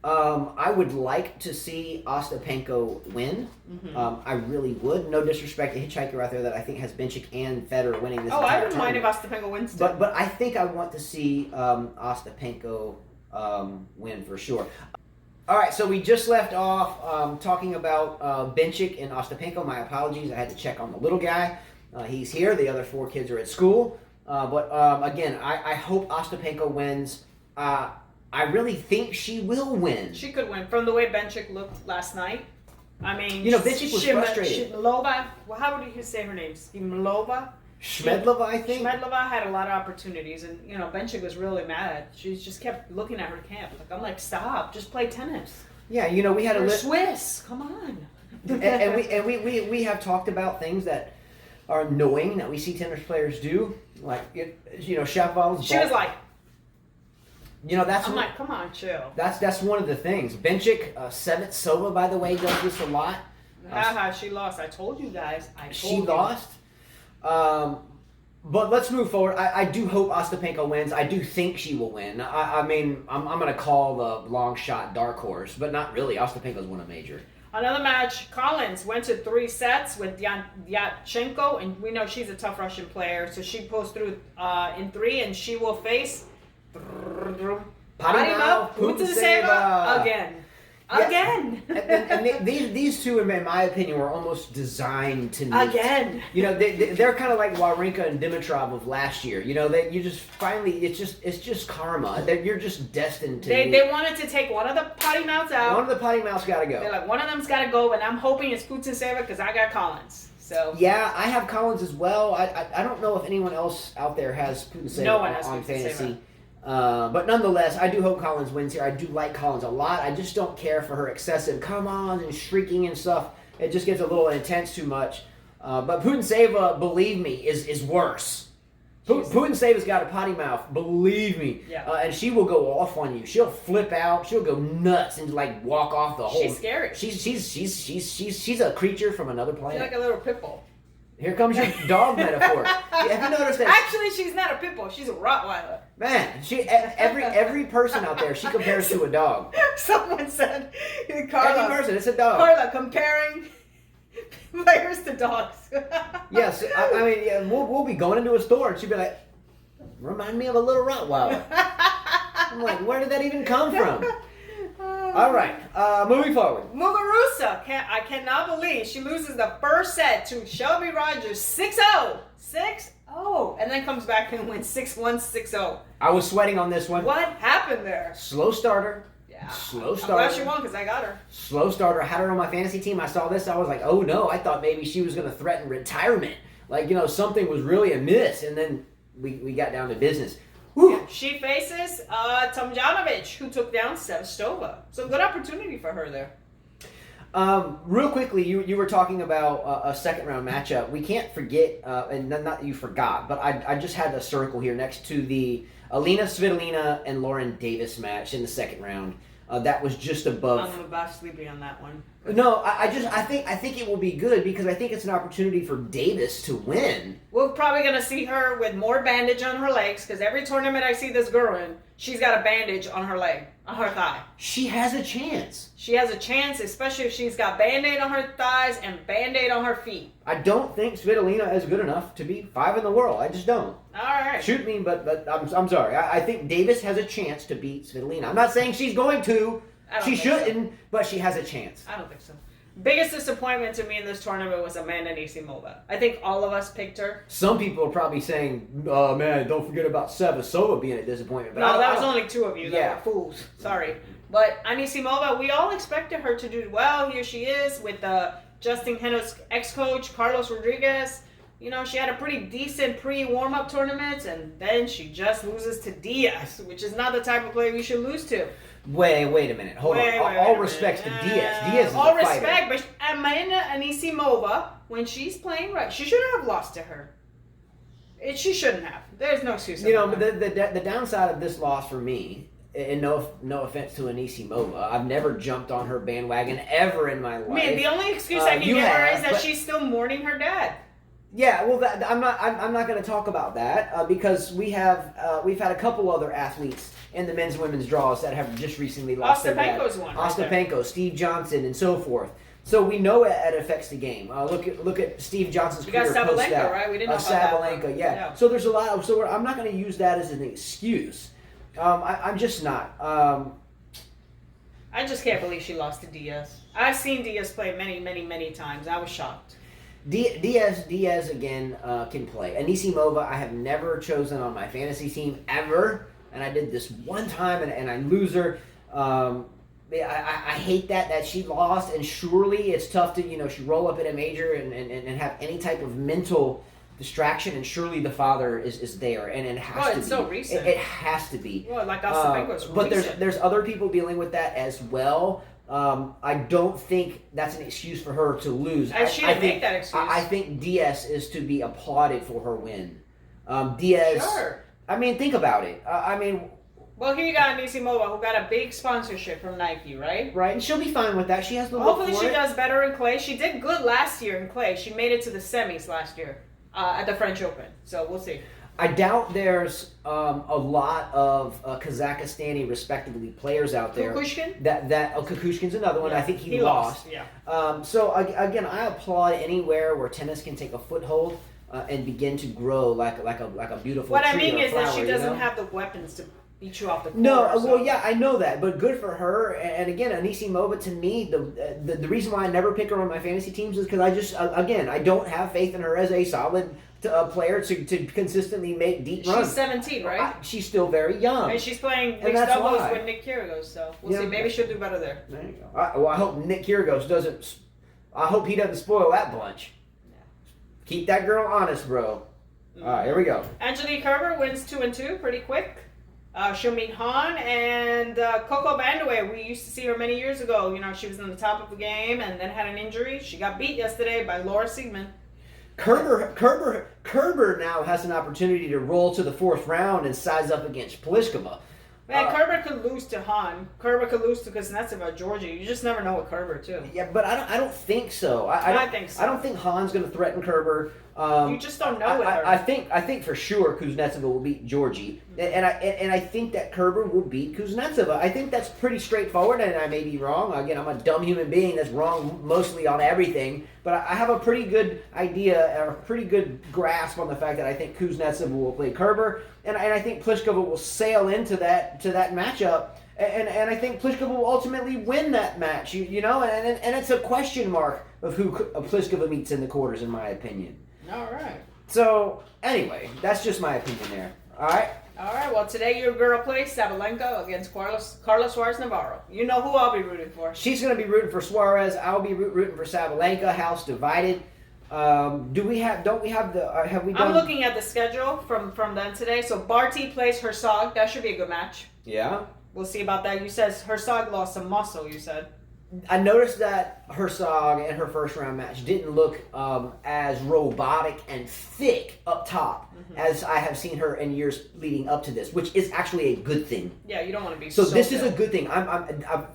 I would like to see Ostapenko win. Mm-hmm. I really would. No disrespect to Hitchhiker out there that I think has Benchik and Federer winning this entire I wouldn't mind if Ostapenko wins too. But I think I want to see Ostapenko win for sure. All right, so we just left off talking about Benchik and Ostapenko. My apologies, I had to check on the little guy. He's here. The other 4 kids are at school. But again, I hope Ostapenko wins. I really think she will win. She could win. From the way Benchik looked last night. I mean, Benchik was frustrated. Shimlova, well, how would you say her name? Shimlova? Schmedlova, I think. Schmedlova had a lot of opportunities, and Benchik was really mad. She just kept looking at her camp. I'm like, stop, just play tennis. Yeah, we had You're Swiss, come on. and we have talked about things that are annoying that we see tennis players do, like Shapoval's. She was like, that's I'm like, come on, chill. That's one of the things. Bencic, Sevetsova, by the way, does this a lot. She lost. I told you guys. She lost. But let's move forward. I do hope Ostapenko wins. I do think she will win. I mean, I'm going to call the long shot dark horse, but not really. Ostapenko's won a major. Another match, Collins went to 3 sets with Dyachenko, and we know she's a tough Russian player, so she pulls through in 3, and she will face Putintseva again. Again. and these two, in my opinion, were almost designed to meet. Again. They're kind of like Wawrinka and Dimitrov of last year. You just finally, it's just karma. You're just destined to. They wanted to take one of the potty mouths out. One of the potty mouths got to go. They're like, one of them's got to go, and I'm hoping it's Putintseva because I got Collins. So yeah, I have Collins as well. I don't know if anyone else out there has Putintseva on fantasy. But nonetheless, I do hope Collins wins here. I do like Collins a lot. I just don't care for her excessive come-ons and shrieking and stuff. It just gets a little intense too much. But Putintseva, believe me, is worse. Putintseva's got a potty mouth, believe me. Yeah. And she will go off on you. She'll flip out. She'll go nuts and walk off the whole. She's scary. She's a creature from another planet. She's like a little pit bull. Here comes your dog metaphor. Have you noticed that? Actually, she's not a pit bull. She's a Rottweiler. Man, every person out there, she compares to a dog. Someone said, Carla. Every person, it's a dog. Carla comparing players to dogs. Yes, I mean, we'll be going into a store and she'll be like, remind me of a little Rottweiler. I'm like, where did that even come from? All right, moving forward. Muguruza, I cannot believe she loses the first set to Shelby Rogers 6-0. 6-0. And then comes back and wins 6-1, 6-0. I was sweating on this one. What happened there? Slow starter. Yeah. Slow starter. I'm glad she won because I got her. Slow starter. I had her on my fantasy team. I saw this. I was like, oh no. I thought maybe she was going to threaten retirement. Something was really amiss. And then we got down to business. Yeah, she faces Tomljanovic, who took down Sevastova. So good opportunity for her there. Real quickly, you were talking about a second round matchup. We can't forget, and not that you forgot, but I just had a circle here next to the Alina Svitolina and Lauren Davis match in the second round. That was just above. I'm about sleepy on that one. No, I think it will be good because I think it's an opportunity for Davis to win. We're probably going to see her with more bandage on her legs because every tournament I see this girl in, she's got a bandage on her leg, on her thigh. She has a chance. She has a chance, especially if she's got Band-Aid on her thighs and Band-Aid on her feet. I don't think Svitolina is good enough to be 5 in the world. I just don't. All right. Shoot me, but I'm sorry. I think Davis has a chance to beat Svitolina. I'm not saying she's going to. She shouldn't, but she has a chance. I don't think so. Biggest disappointment to me in this tournament was Amanda Anisimova. I think all of us picked her. Some people are probably saying, "Oh man, don't forget about Sevastova being a disappointment." But no, that was only 2 of you that were fools. Sorry, but Anisimova, we all expected her to do well. Here she is with Justin Henno's ex-coach Carlos Rodriguez. She had a pretty decent pre-warm-up tournament, and then she just loses to Diaz, which is not the type of player you should lose to. Wait a minute. Hold on. All respects to Diaz. Diaz is all a fighter. respect, but Amanda Anisimova, when she's playing right, she shouldn't have lost to her. She shouldn't have. There's no excuse. But the downside of this loss for me, and no offense to Anisimova, I've never jumped on her bandwagon ever in my life. Man, the only excuse I can give her is that she's still mourning her dad. Yeah, well, I'm not going to talk about that because we've had a couple other athletes in the men's and women's draws that have just recently lost their dad. Ostapenko's one. Ostapenko, Steve Johnson, and so forth. So we know it affects the game. Look at Steve Johnson's career. You got Sabalenka, right? We didn't know about Sabalenka, that. yeah. So there's a lot. So I'm not going to use that as an excuse. I'm just not. I just can't believe she lost to Diaz. I've seen Diaz play many, many, many times. I was shocked. Diaz again can play. Anisimova, I have never chosen on my fantasy team ever, and I did this one time, and I lose her. I hate that she lost, and surely it's tough to she roll up at a major and have any type of mental distraction, and surely the father is there, and it has to be. It's so recent. It has to be. Well, like Ostapenko's but recent. there's other people dealing with that as well. I don't think that's an excuse for her to lose. She didn't make that excuse. I think Diaz is to be applauded for her win. Diaz. Sure. I mean, think about it. Well, here you got Anisimova, who got a big sponsorship from Nike, right? Right, and she'll be fine with that. She has the look Hopefully for she it. does better in clay. She did good last year in clay. She made it to the semis last year at the French Open. So we'll see. I doubt there's a lot of Kazakhstani, respectively, players out there. Kukushkin? Kukushkin's another one. Yeah, I think he lost. lost. Yeah. So again, I applaud anywhere where tennis can take a foothold and begin to grow like a beautiful. What I tree mean or is that flower, she doesn't you know? have the weapons to beat you off the court. No, so. well, yeah, I know that, but good for her. And again, Anisimova, to me, the reason why I never pick her on my fantasy teams is because I don't have faith in her as a solid player to consistently make deep runs. She's 17, right? She's still very young. And she's playing And mixed that's doubles why. with Nick Kyrgios, so we'll Yeah. see. Maybe she'll do better there. There you go. I hope Nick Kyrgios doesn't. I hope he doesn't spoil that bunch. Keep that girl honest, bro. All right, here we go. Angelique Kerber wins 2-2 pretty quick. She'll meet Han and Coco Vandeweghe. We used to see her many years ago. You know, she was on the top of the game and then had an injury. She got beat yesterday by Laura Siegemund. Kerber now has an opportunity to roll to the fourth round and size up against Pliskova. Man, Kerber could lose to Han. Kerber could lose to Kuznetsova, Georgia. You just never know with Kerber, too. Yeah, but I don't think so. I think so. I don't think Han's going to threaten Kerber. You just don't know with her. I think for sure Kuznetsova will beat Georgie, and I think that Kerber will beat Kuznetsova. I think that's pretty straightforward, and I may be wrong. Again, I'm a dumb human being that's wrong mostly on everything, but I have a pretty good idea or a pretty good grasp on the fact that I think Kuznetsova will play Kerber, and I think Pliskova will sail into that matchup. And I think Pliskova will ultimately win that match, you know, and it's a question mark of who Pliskova meets in the quarters, in my opinion. All right. So, anyway, that's just my opinion there. All right? All right. Well, today your girl plays Sabalenka against Carlos Suarez Navarro. You know who I'll be rooting for. She's going to be rooting for Suarez. I'll be rooting for Sabalenka. House divided. Have we done? I'm looking at the schedule from then today. So Barty plays Herzog. That should be a good match. Yeah. We'll see about that. You said Herzog lost some muscle, you said. I noticed that Herzog in her first round match didn't look as robotic and thick up top as I have seen her in years leading up to this, which is actually a good thing. Yeah, you don't want to be So this built. is a good thing. I'm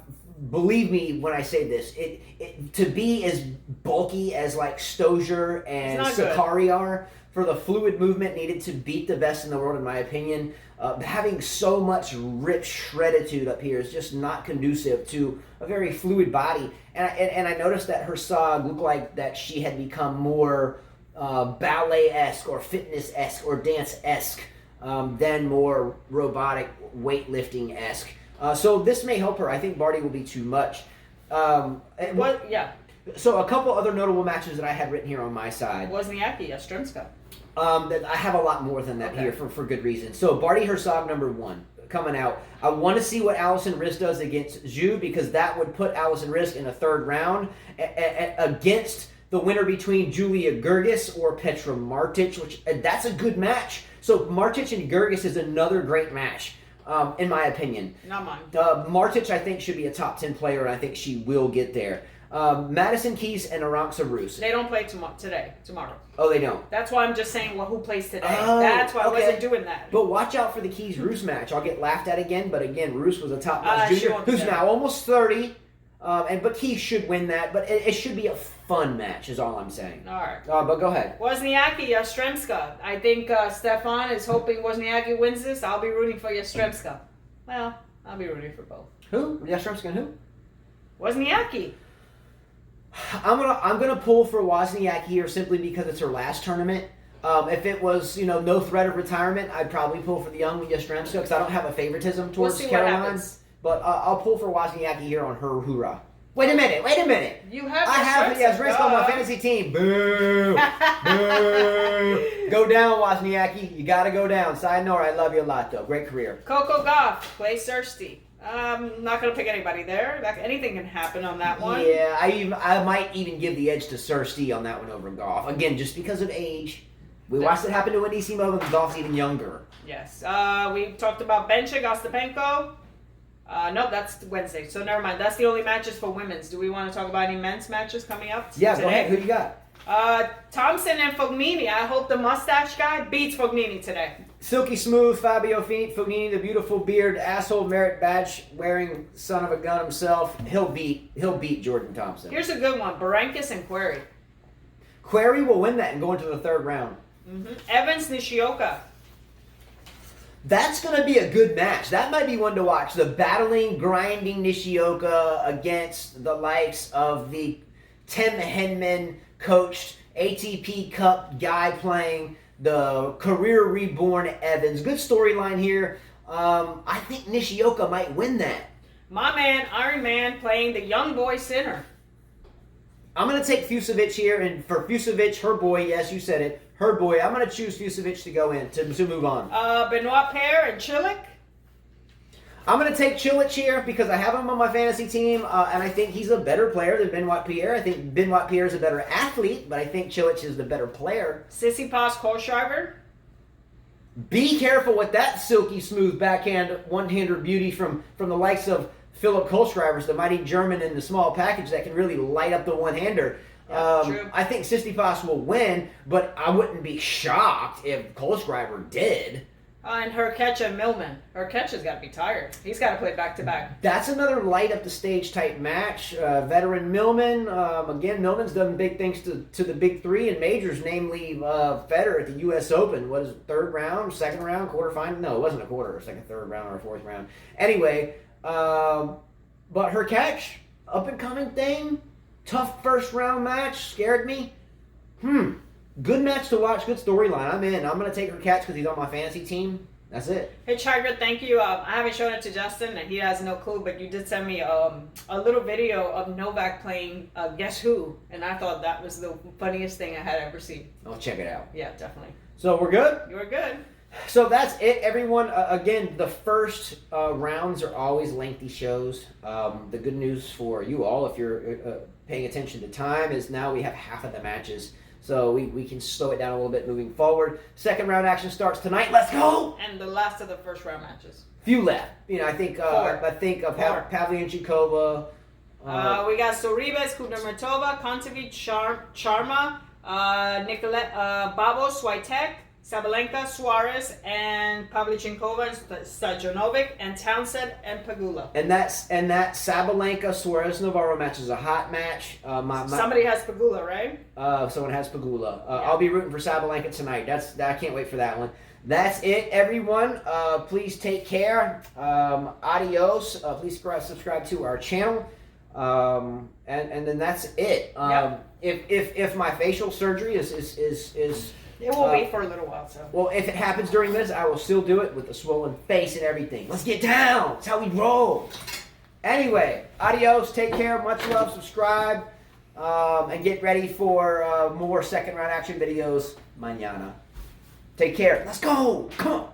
believe me when I say this. It to be as bulky as like Stozier and It's not Sakari are, for the fluid movement needed to beat the best in the world, in my opinion. Having so much rip shredditude up here is just not conducive to a very fluid body. And I noticed that her Herzog looked like that she had become more ballet-esque or fitness-esque or dance-esque than more robotic weightlifting-esque. So this may help her. I think Barty will be too much. What? Yeah. So a couple other notable matches that I had written here on my side. Wozniacki, Yastremska. I have a lot more than that here for good reason. So Barty Herzog #1 coming out. I want to see what Alison Risk does against Zhu, because that would put Alison Risk in a third round against the winner between Julia Gergis or Petra Martic, which that's a good match. So Martic and Gergis is another great match. In my opinion. Not mine. Martic, I think, should be a top 10 player, and I think she will get there. Madison Keys and Arantxa Rus. They don't play tomorrow. Oh, they don't? That's why I'm just saying who plays today. Oh, That's why I okay. wasn't doing that. But watch out for the Keys-Rus match. I'll get laughed at again, but again, Rus was a top-notch she junior won't be who's there. now almost 30. But Keys should win that, but it should be a fun match is all I'm saying. All right. But go ahead. Wozniacki, Yastremska. I think Stefan is hoping Wozniacki wins this. I'll be rooting for Yastremska. Well, I'll be rooting for both. Who? Yastremska and who? Wozniacki. I'm gonna pull for Wozniacki here simply because it's her last tournament. If it was, no threat of retirement, I'd probably pull for the young Yastremska because I don't have a favoritism towards see what Caroline. happens. But I'll pull for Wozniacki here on her hoorah. Wait a minute. You have I have Yastremska on my fantasy team. Boo! Boo! Go down, Wozniacki. You gotta go down. Side note, I love you a lot, though. Great career. Coco Gauff plays Thirsty. I'm not going to pick anybody there. Anything can happen on that one. Yeah, I might even give the edge to Thirsty on that one over Goff. Again, just because of age. We watched it happen to Anisimova, and Dolph's even younger. Yes. We talked about Benchik, Ostapenko. No, that's Wednesday. So never mind. That's the only matches for women's. Do we want to talk about any men's matches coming up Yeah, today? go ahead. Who you got? Thompson and Fognini. I hope the mustache guy beats Fognini today. Silky smooth Fabio Fognini, the beautiful beard, asshole merit badge wearing son of a gun himself. He'll beat Jordan Thompson. Here's a good one: Berankis and Query. Query will win that and go into the third round. Evans Nishioka. That's going to be a good match. That might be one to watch. The battling, grinding Nishioka against the likes of the Tim Henman coached ATP Cup guy playing the career reborn Evans. Good storyline here. I think Nishioka might win that. My man, Iron Man, playing the young boy Sinner. I'm going to take Fusovic here, and for Fusovic, her boy, yes, you said it, her boy, I'm going to choose Fusovic to go in, to move on. Benoit Paire and Chilik. I'm going to take Cilic here because I have him on my fantasy team, and I think he's a better player than Benoit Paire. I think Benoit Paire is a better athlete, but I think Cilic is the better player. Tsitsipas Kohlschreiber. Be careful with that silky smooth backhand one-hander beauty from the likes of Philip Kohlschreiber, the mighty German in the small package that can really light up the one-hander. True. I think Tsitsipas will win, but I wouldn't be shocked if Kohlschreiber did. And Hurkacz and Millman. Hurkacz got to be tired. He's got to play back-to-back. That's another light up the stage type match. Veteran Millman. Again, Millman's done big things to the big three in majors, namely Federer at the U.S. Open. What is it, third round, second round, quarterfinal? No, it wasn't a quarter. It was like a third round or a fourth round. Anyway, but Hurkacz, up-and-coming thing. Tough first round match. Scared me. Good match to watch. Good storyline. I'm in. I'm going to take Hurkacz because he's on my fantasy team. That's it. Hitchhiker, thank you. I haven't shown it to Justin, and he has no clue, but you did send me a little video of Novak playing Guess Who, and I thought that was the funniest thing I had ever seen. I'll check it out. Yeah, definitely. So we're good? You were good. So that's it, everyone. Again, the first rounds are always lengthy shows. The good news for you all, if you're paying attention to time, is now we have half of the matches. So we can slow it down a little bit moving forward. Second round action starts tonight. Let's go! And the last of the first round matches. Few left. I think Four. Pavlyuchenkova. We got Sorribes, Kudermetova, Kontovic, Sharma, Nicolette, Babos, Swiatek, Sabalenka, Suarez, and Pavlyuchenkova, Stajanovic, and Townsend and Pegula. And that Sabalenka Suarez Navarro match is a hot match. Somebody has Pegula, right? Someone has Pegula. Yeah. I'll be rooting for Sabalenka tonight. I can't wait for that one. That's it, everyone. Please take care. Adios. Please subscribe to our channel. And then that's it. Yep. If my facial surgery is It will be for a little while, so. well, if it happens during this, I will still do it with a swollen face and everything. Let's get down. That's how we roll. Anyway, adios. Take care. Much love. Subscribe. And get ready for more second round action videos mañana. Take care. Let's go. Come on.